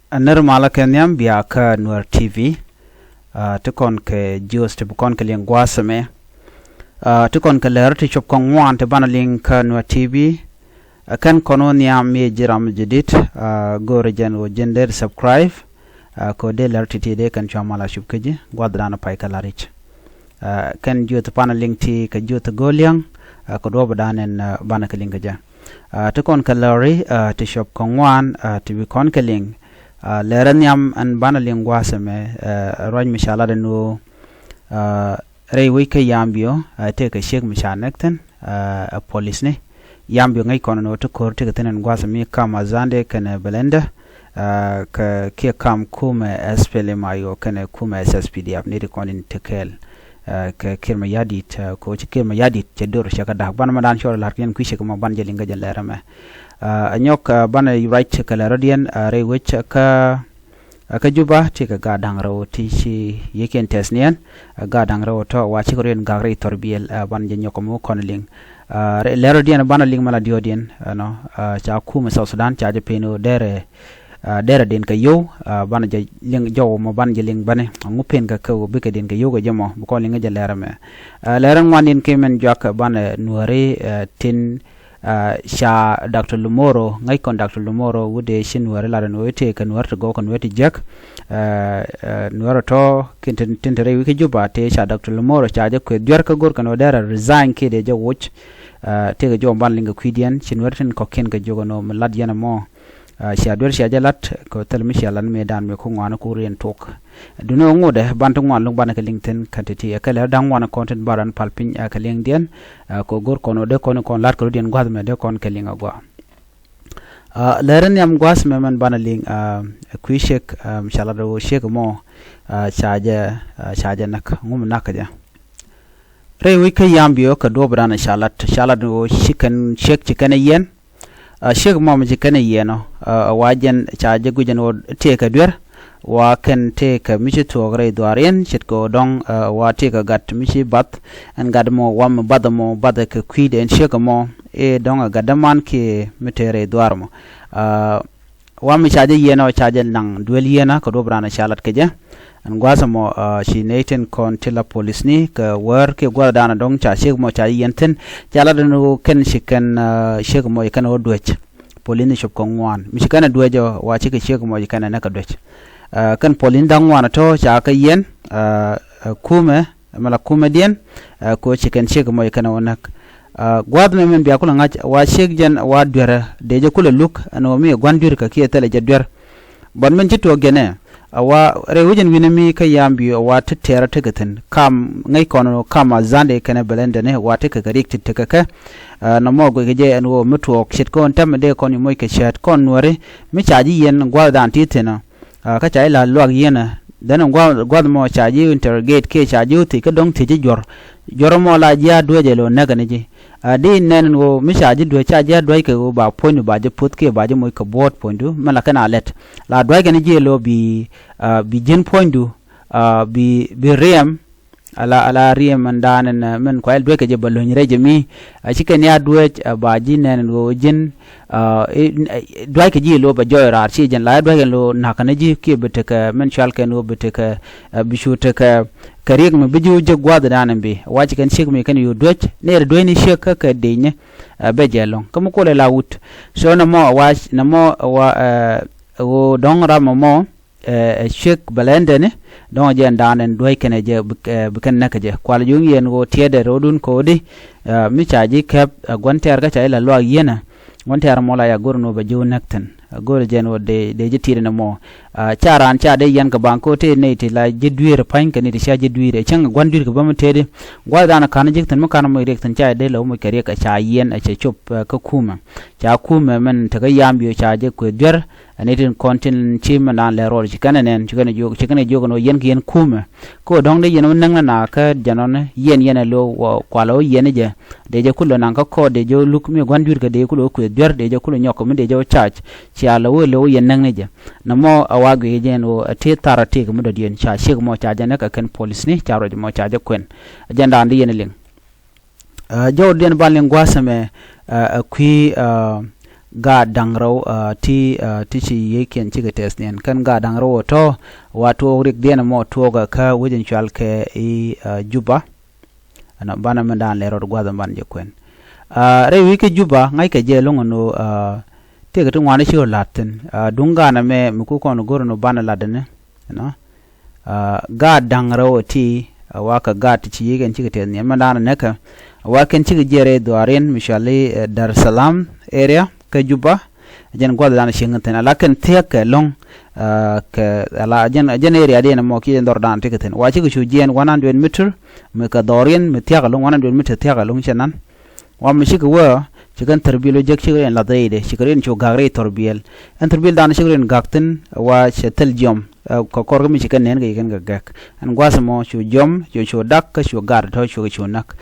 Aner mala kenyam biya ka Nuer TV te kon ke jios te kon ke ling gwasame te kon ke ler te chop kon wan te bana ling ka Nuer TV kan kono niam mi jiram jidit go rejen o gender subscribe ko de ler te de kan chamala shup keji gwadrana pai kalarich kan jiot pana ling ti ka jiot goliang ko do badanen bana ke ling ja te kon ke lori te chop kon wan te bi kon ke ling leran yam an bana lingwa seme roj mishala no rei wike yambio te ka shek mishanekten police ne yambio ngai kono no to kor te tenen gwasa mi kama zande kene belenda ka ke kam kume spele mayo kene kume SSPDF ne de konin tekel ka kirma yadit ko ci kirma yadit te dor shaka da ban madan shor larken ku shek ma ban jelinga jelerame anyok bana right kala radian re which ka juba ti ka gadang raw ti shi yeken tesnian gadang raw to wa ci koren gagre torbiel ban je nyoko mo konling le radian bana ling mala diodien no cha kuma South Sudan cha je peno dere den ka yo bana je ling jow mo ban je ling bane ngupen ka ko be ka den ka yo go jemo ko linga je lerame leran wanin kemen jak bana nuare tin sha Dr. Lumoro ngai kon Dr. Lumoro wude shin ware la no ete kan warta go kon weti jak nuara to kinten tentere wiki juba te sha Dr. Lumoro cha je ko dyar ka gor kan odara resign ke de je woch te ga jo ban linga kwidian shin warten ko ken ga jogo no lad yana mo sha dor sha jalat ko telmi sha lan me dan me ko ngwana ko rien tok duno ngode bantu ngwan lung banaka lingten kantiti akala dang wana content baran palpin akaling dien ko gor kono de kono kon lat ko dien gwad me de kon kelinga gwa leren yam gwas me man banaling kwishek inshallah do shek mo chaje nak ngum nakaja re wi kay yambio ka do brana shalat do shikan shek chikane yen shek mo chikane yeno wajen chaje gujen wo te ka dwer wa ken te ka michi to gre dwarien chit ko dong wa te ka gat michi bat an gad mo wam badamo badaka kwide en shek mo e dong gadaman ke mitere dwarmo wam chaje yeno chaje nang duel yena ko do brana shalat ke je an gwasa mo shi neten kon tila police ni ka war ke gwa dana dong cha shek mo cha yenten chala no ken shikan shek mo kan o duech polini shop ko ngwan mi shikana duejo wa chike shek mo kana naka duech kan polin dang wana to cha ka yen kume mala kume dien ko chicken shek mo kana onak gwad me men biya kula ngach wa shek jen wa dwera de je kula luk no mi gwandur ka ki tele je dwer bon men jito gene wa rewujen winami ka yambi wa tetera tegaten kam ngai kono kama zande kana belenda ne wa te ka garik teteka na mo go je en wo mutu shit ko tam de koni moy ka chat kon nore mi chaji yen gwa dan titena ka chai la luag yena dan gwa mo chaji interrogate ke chaji ti ka dong ti jor mo la ja doje lo naga ne ji di nen wo mi chaji do chaji do ke ba point ba je put ke ba je mo ka bot point du mala kana let la do ke ne je lo bi jen point du bi rem ala riem mandanen men ko el do ke je ballo ni reje mi chiken ya do ba ji nen wo jen do ke ji lo ba joyra chi jen la do ke lo nakana ji ke beteka men chal ke no beteka bishute ka karig me biju je gwada danan be waji kan shek me kan yu doch ne do ni shek ka de ne be jelon kam ko le lawut so na mo wa wo dong ra mo shek balende ne don je danan do kene je bukan nakaje kwal yung yen go tiede rodun ko di mi chaji kep gonter ga chai la lo yena gonter mo la ya gorno be ju nakten gor jen wo de je tire na mo charan cha de yan ka banko te ne te la je duire pain ka ne te sha je duire chang gwandir ka bam tede gwada na kana jiktan mo kana mo rektan cha de lo mo kare ka cha yen a che chop ka kuma cha kuma men ta ga yambiyo cha je ko der anetin kontin chima na le rol chikana nen chikana jogo no yen yen kuma ko dong de yen nang na ka janon yen lo kwalo yen je de je kulo nan ka ko de jo luk mi gwandir ka de kulo ko der de je kulo nyoko mi de jo chach cha lo yen nang ne je namo awago yen o te tarate ko do yen cha shek mo cha jana ka ken police ni cha ro mo cha je kwen ajanda andi yen ling jo den balen gwasame kwi ga dangro ti chi yeken chi tes nen kan ga dangro to wato rik den mo to ga ka wujin chal ke juba ana bana mendan lero gwada ban je kwen re wike juba ngai ke je longo no te ga tungwane chi latin dunga na me muku kono goro no bana ladene no ga dangro ti waka ga ti chi yeken chi tes nen mendan ne ka waken chi jere doaren mishali Dar es Salaam area ke juba jen gwada dana shingten lakin tek long ke ala jen area de na mo ki ndor dan tiketen wa chi chu jen 100 meter me ka dorin me tek long 100 meter tek long chenan wa mi shi ko chikan terbilo jek chi en la deide chikren chu gagre torbiel en terbil dan chikren gakten wa chetel jom ko korgo mi chikan nen gen gak an gwasamo chu jom chu dak ka chu gar to chu nak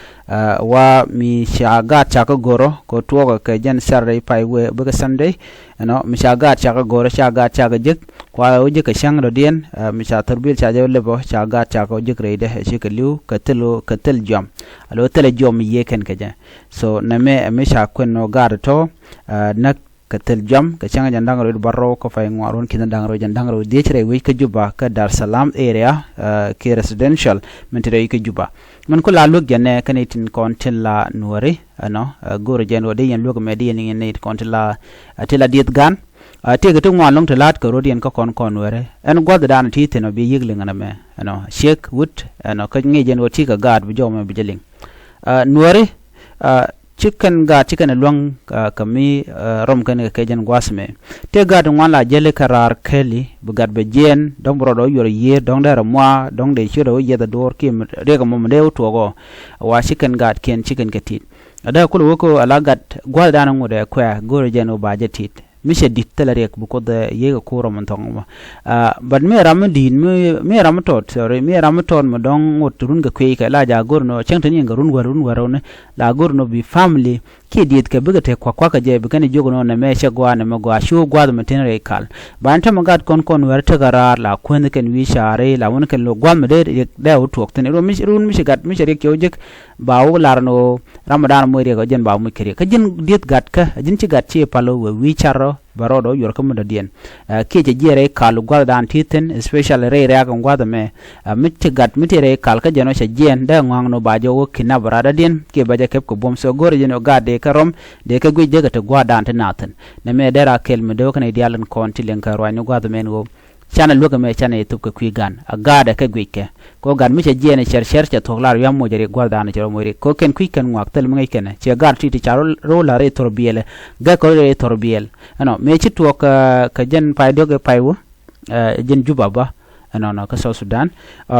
wa mi shaga chaka goro ko tuoga ke jen sarre pai we buga sunday no mi shaga chaka goro shaga chaka jek kwa uje ka shang ro dien mi cha terbil cha je lebo shaga chaka jek reide chikaliu ka tel jom alo tel jom yeken ke je so na me sha no gar to nak katel jam ka changa jandang ro barro ko fay ngwaron kin jandang ro de chere wi ka juba ka Dar es Salaam area ke residential mentere ke juba man ko la log jane kanetin kontel la nuore ano goro jen wode yen log me de yen ne kontel la atela diet gan te ga tungwa long to lat ko rodien ko kon nuore en god dan ti teno bi yigling na me ano sheik wood ano ka nge jen woti ka gad bi jome bi jeling nuore chicken luang kami rom kan ke jan gwasme te gad ngwala jele karar keli bugad be jen dong brodo yor ye dong der mwa dong de chiro ye da dor kim rega mom de togo wa chicken gad ken chicken ketit ada kul woko alagat gwal dan ngode kwa gor jen o bajetit mise dittala rek bu ko de ye ko rom tong bad me ram din me ram tot sorry me ram ton mo dong woturun ga kwe ka la ja gor no chengtan yin garun warone la gor no bi family ki diet ke bugate kwa ka je bi kan jogo no na me she gwa na magwa shu gwa da tenere kal ban ta magat kon wer ta garar la kwen ken wi share la won ken lo gwa me de utok ten ro mi run mi gat mi rek yojek ba wo larno ramadan mo re ga jen ba mu kire ka jen diet gat ka jen ci gat ci palo wi charo barodo yor kam da dien ke je jere kal gwa dan titen especially re ga gwa da me mit gat mit re kal ka jeno she jen da ngwang no ba jo kina barada dien ke ba je kep ko bom so gore jeno ga de karom de ka gwi de ga to gwa dan tanaten ne me dera kel me do kana dialan konti len ka ro gwa da men go chana luka me chana youtube ka kwi gan agada ka gwike ko gan mi che jene cher che thoklar yam mo jere gwal dana jero moire ko ken kwi kan ngak tel ngai ken che gar ti charo ro la re torbiele ga ko re torbiel ano me chi to ka jen pai do ga pai wo jen juba ba ano no ka South Sudan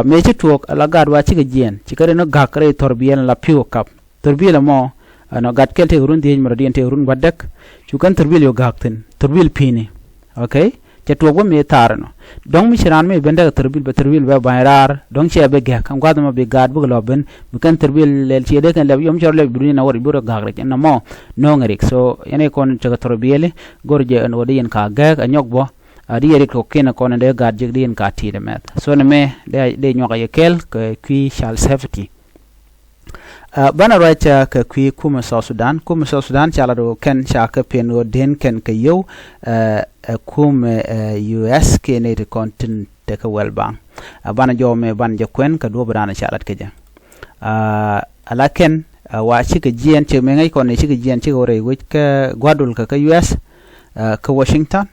me chi to la gar wa chi ga jen chi kare no ga kare torbiel la piu kap torbiel mo ano gat kel te run di mo di te run wadak chu kan torbiel yo gakten torbiel pini okay cetwo me tarno dong mi shiran me benda terbil be bayrar dong che be ga kam gwadama be gad bu loben bu kan terbil lel che de kan le yom chorle buri na wori buro gagre na mo no ngarik so ene kon chaga torbiyele gorje an wodi en ka ga anyok bo adi yeri ko kena kon de gad jigdi en ka ti de met so ne me de nyoka yekel ke qui shall safety bana right ka kwi kuma South Sudan chala do ken chaka peno den ken ka yo kuma US ke ne de continent te ka welbang bana jo me ban je kwen ka do bana chalat ke ja ala ken wa chi ka jien che me ngai kon ne chi ka jien chi gore wi ka gwadul ka US ka Washington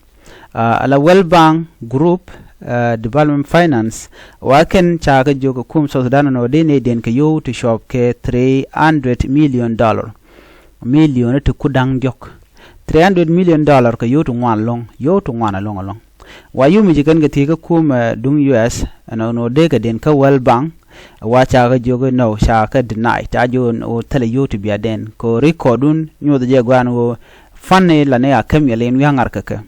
ala welbang group development finance waken chaga jogo kum South Sudan no dene den ke yo to shop ke $300 million million to kudang jok $300 million ka yo to wan long wa yu mi jigan ke tiga kum dung US no de ka den ka well bank wa chaga jogo no shaka deny ta jo o tele yo to bia den ko recordun nyo de gwan wo fanne la ne akam yelen wi hangar ka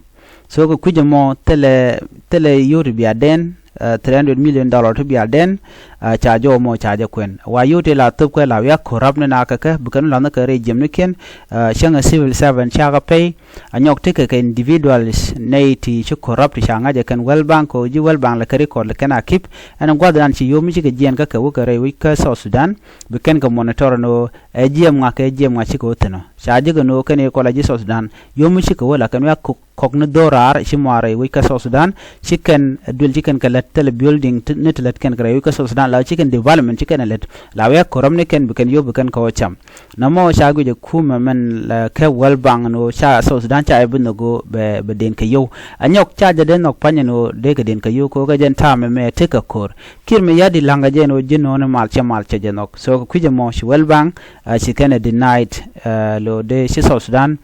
so ko kujamo tele yoru biya den $300 million to biya den cha jo mo cha ja kwen wa yote la tup ko la ya corrupt na ka ka bukan la na ka regime ne ken shanga civil servant cha ga pay anyok te ka individuals nei ti chu corrupt shanga ja kan well bank ko ji well bank la ka record la kana keep an gwa dan chi yo mi ka jien ka wo ka re wi ka South Sudan bukan ka monitor no gm nga ka gm nga chi ko teno cha ja no ka ne ko la ji South Sudan yo mi chi ko wala kan ya kokno dorar shi mare wi ka South Sudan chicken dul chicken ka latel building net let ken kra wi ka South Sudan la chicken development chicken let la we koram ne ken bukan yo bukan ko cham namo shagu je kuma men ka wal bang no sha South Sudan cha ibn go be den ka yo anyok cha ja den nok panya no de ka den ka yo ko ga jen ta me te ka kor kir me yadi langa je no jino no mal cha je nok so ku je mo shi wal bang shi ken denied lo de shi South Sudan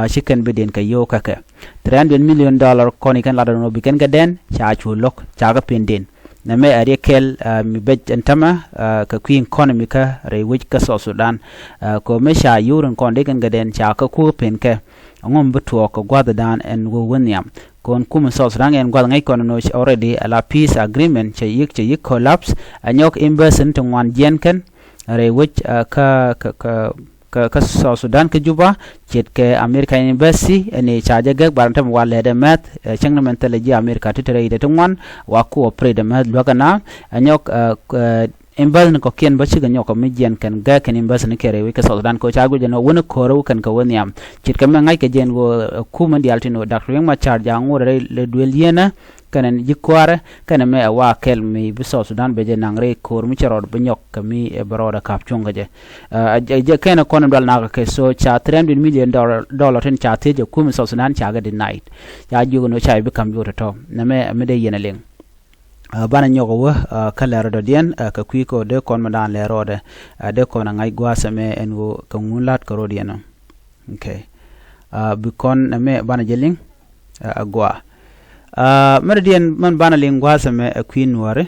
chicken be den ka yo ka ka $300 million koni kan lada no biken gaden cha chu lok cha ga pendin na me are kel mi bej entama ka queen economy ka re wich ka South Sudan ko me sha yurun kon de kan gaden cha ka ku pen ka ngom betu ko gwada dan en wo wonyam kon kum South Sudan en gwada ngai kon no already ala peace agreement che yik collapse anyok embassy to wan jen kan re wich ka South Sudan ke Juba chet ke American embassy ene chaja gak barantam wale de met changna mentaleji America titere de tungwan wa cooperate de met logana anyok embassy ko ken bachi ga nyoko mijen kan ga kan embassy ne kere wi ka South Sudan ko chagu jeno wona koro kan ka woniam chet ke ma ngai ke jen go kuma di altino Dr. Yang ma charja ngore le duel yena kanen jikware kana me wa kel mi bi South Sudan be je nangre kor mi charod be nyok kami e broda kap chunga je kana kono dal na ka so cha $300 million ten cha te je kum South Sudan cha ga denied ya jugo no cha bi kam jota to na me de yena leng bana nyogo wa kala rodo dien ka kuiko de kon madan le rode de kon ngai gwasa me en wo ka ngulat ko rodieno okay bi kon na me bana jeling gwa Meridian man bana lingwasa me queen ware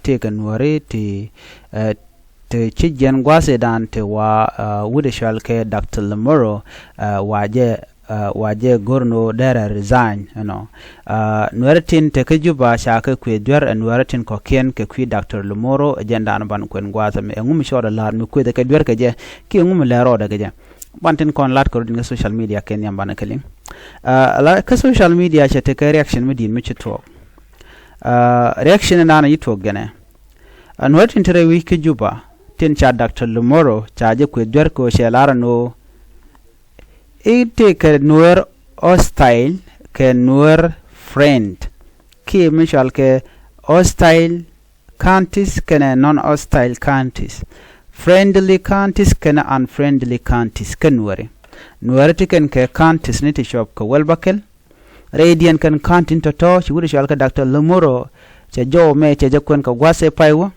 te kan ware te chijen gwase dan te wa wude shalke Dr. Lamoro waje gorno dara resign nuaratin te kajuba shaka kwe dwar nuaratin ko ken ke kwi Dr. Lamoro agenda an ban kwen gwasa me ngum shoda lar mi kwe de ka dwar ka je ki ngum lero daga je bantin kon lat ko dinga social media ken yambana kaling la ka social media che te ka reaction mi din mi chito reaction na na yito gane nuaratin tere wi ke juba tin cha Dr. Lamoro cha je kwe dwar ko she lara no ite ke nuer hostile ke nuer friend ki mishal ke hostile counties ke non hostile counties friendly counties ke unfriendly counties ke nuer tiken ke counties ni ti shop ko welbakel radian kan county to shi wuri shal ke Dr. Lamoro che jo me che je kwen ko gwase paiwo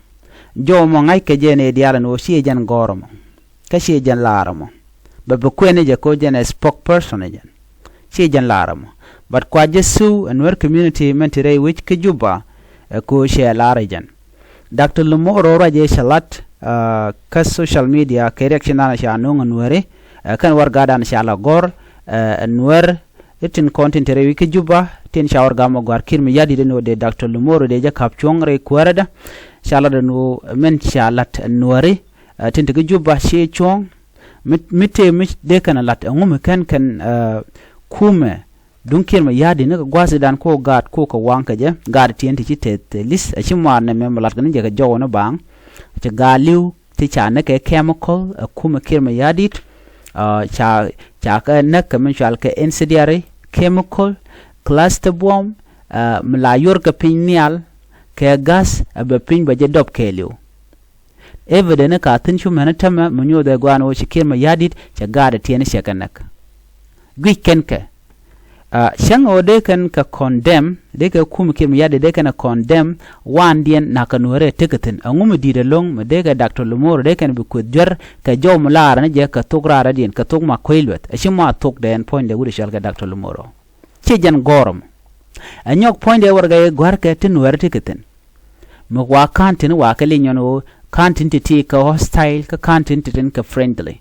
jo mo ngai ke je ne diala no shi jan goromo ka shi jan laramo ba kwene je ko jene spokesperson jen si jan laramo but kwa jesu anwer community mentire which ke juba ko she lara jen Dr. Lamoro raje shalat ka social media ke reaction na sha no nwer kan war gadan sha la gor nwer itin content re wiki juba tin shawar gamo gwar kirmi yadi de no de Dr. Lamoro de ja kap chongre kwarada shala de no men shalat nwere tin te juba she chong mitte de kana lat ngum kan kume dunkir ma yadi ne gwase dan ko gat ko ko wanka je gad tienti ci te lis ci mar ne mem lat kan je ga jowo bang ci galiw ti cha ne ke chemical kume kir ma yadi cha ka ne ka min shal ke incendiary chemical cluster bomb mlayor ka pinyal ke gas be pin ba je dop keliw evidene ka tin chu manatama munyo de gwano shikir ma yadit cha gada tiene shakanak gwikenke shang ode kan ka condemn de ka kum kim yade de kan condemn wan dien na kanure teketin angum di de long me de ga Dr. Lamoro de kan bi ku jor ka jow mulara ne je ka tugra ra dien ka tugma koilwet ashima tuk den point de wuri shal ga Dr. Lamoro che jan gorom anyok point de warga gwar ka tin wer teketin mo wa kantin wa ka linyono content ti ka hostile ka content tin ka friendly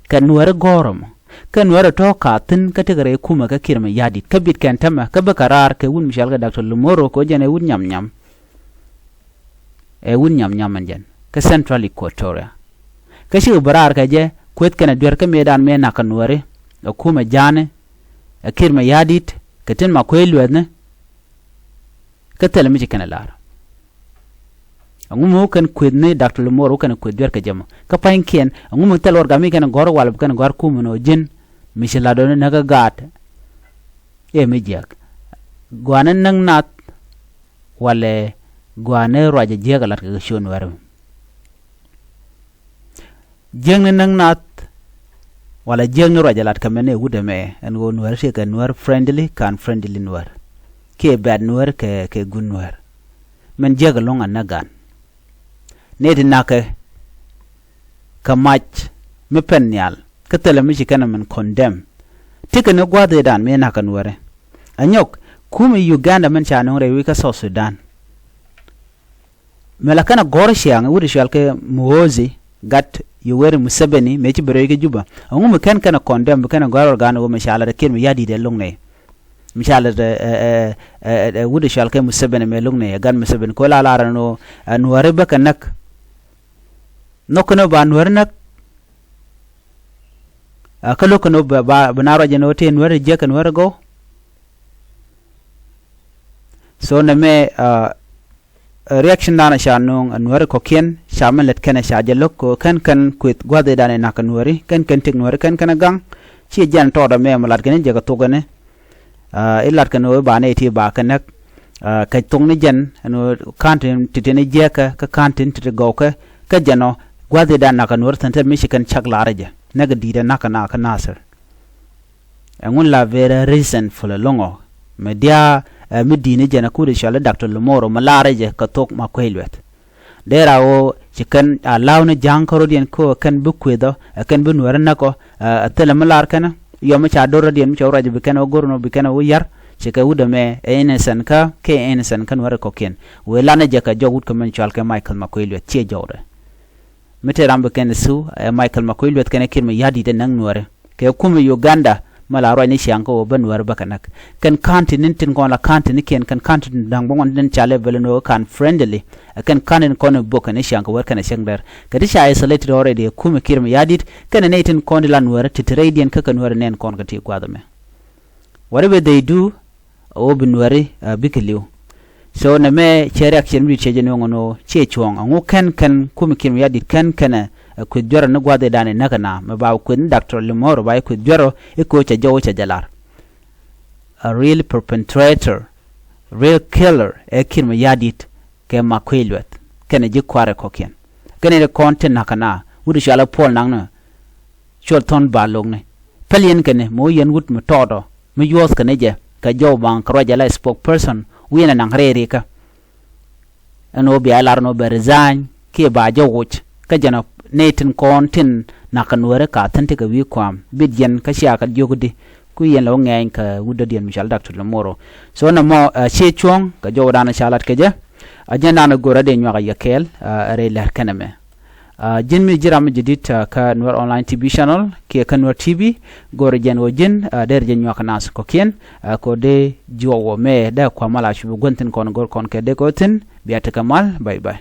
ka nuwar gorom ka nuwar to ka tin ka tigare kuma ka kirma yadi ka bit kan tama ka bakarar ka wun mishal ga Dr. Lamoro ko jane wun nyam wun nyam jen ka Central Equatoria ka shi barar ka je kwet kana dwer ka medan me na kanware kuma jane kirma yadit ka tin ma kwelwed ne ka tele mi kana lar ngumo kan kwed ne Dr. Lumoro kan kwed dwer ka jama ka pain ken ngumo tel orgami kan gor wal kan gor kuma no jin mi shi lado ne naga gat mi jak gwanan nang nat wale gwane roja jega lat ka shon waru jeng nang nat wala jeng roja lat ka mene wude me en go nuar she ka nuar friendly kan friendly nuar ke bad nuar ke gun nuar men jega longa nagan ne de naka ka match me penyal ka tele mi kana men condemn tika ne gwade dan me naka nuare anyok kuma Uganda men cha no rewi ka South Sudan mela kana gor shiang wudi shalke muozi gat Yoweri Museveni mechi berege juba ngum ken kana condemn kana gor organo go mishala de kin yadi de longne mishala de wudi shalke Museveni me longne gan Museveni ko la lara no nuare ba kanak nokono ba nuare nak akalo kono ba banaro je no te nuare je kan nuare go so na me reaction dana sha nong anwar ko ken shaman let kana sha jalok ko kan kwet gwade dana na kanwari kan tek nwari kan gang chi jan to da me malat ken je ga to gane ilat kan o ba ne ti ba kanak ka tong ni jan no kantin titene je ka kantin tite go ka jano gwade dana kanwar tante mi shi kan chak laraje naga dida naka nasir angun la vera reason for the longo media midini jana kude shala Dr. Lumoro malareje ka tok ma kwelwet dera o chikan lawne jankoro dien ko kan bukwedo kan bunwar nako tele malar kana yoma cha doro dien mi chawraje bikana gorno bikana wo yar chika udame enesen ka ke enesen kan wara ko ken we lana je ka jogut ko men chal ka Michael Makwelwet che jawre mete rambe ken su Michael Makwelwet ken kin mi yadi de nang nuare ke kuma Uganda mala roy ni shanko ban war bakanak kan continent kon la continent ken kan continent dang bongon den chale belno kan friendly kan kanin kon boka ni shanko war kan shangber kadi sha isolated already kuma kirma yadit kan netin kon lan war titradian ka kan war nen kon gati gwadame whatever they do o binwari bikliu so na me chere action mi cheje ngono che chuang ngu kan kuma kirma yadit kan kana ku joro no gwade dane nakana me ba ku Dr. Lumoro ba ku joro e ko cha jawo cha jalar a real perpetrator real killer e kin me yadit ke Makwelwet kene ji kware ko ken kene de content nakana wudu shala pol nang na chol ton ba long ne pelien kene mo yen wut me todo me yos kene je ka jaw bang kro jala spokesperson wina nang rere ka ano bi alar no be resign ke ba jawuch ka jana netin kontin nakanware ka tante ka wi kwam bidyen ka sha ka jogudi ku yen lo ngeng ka wudo dien Michel Dr. Lumoro so na mo che chong ka jowdana shalat ke je ajena na gora de nywa yakel re ler kaname jin mi jiram jidit ka Nwar online TV channel ke ka Nwar TV gora jen wo jin der jen nywa nas ko ken ko de jowo me da kwa mala shu gontin kon gor kon ke de ko tin biata kamal bye bye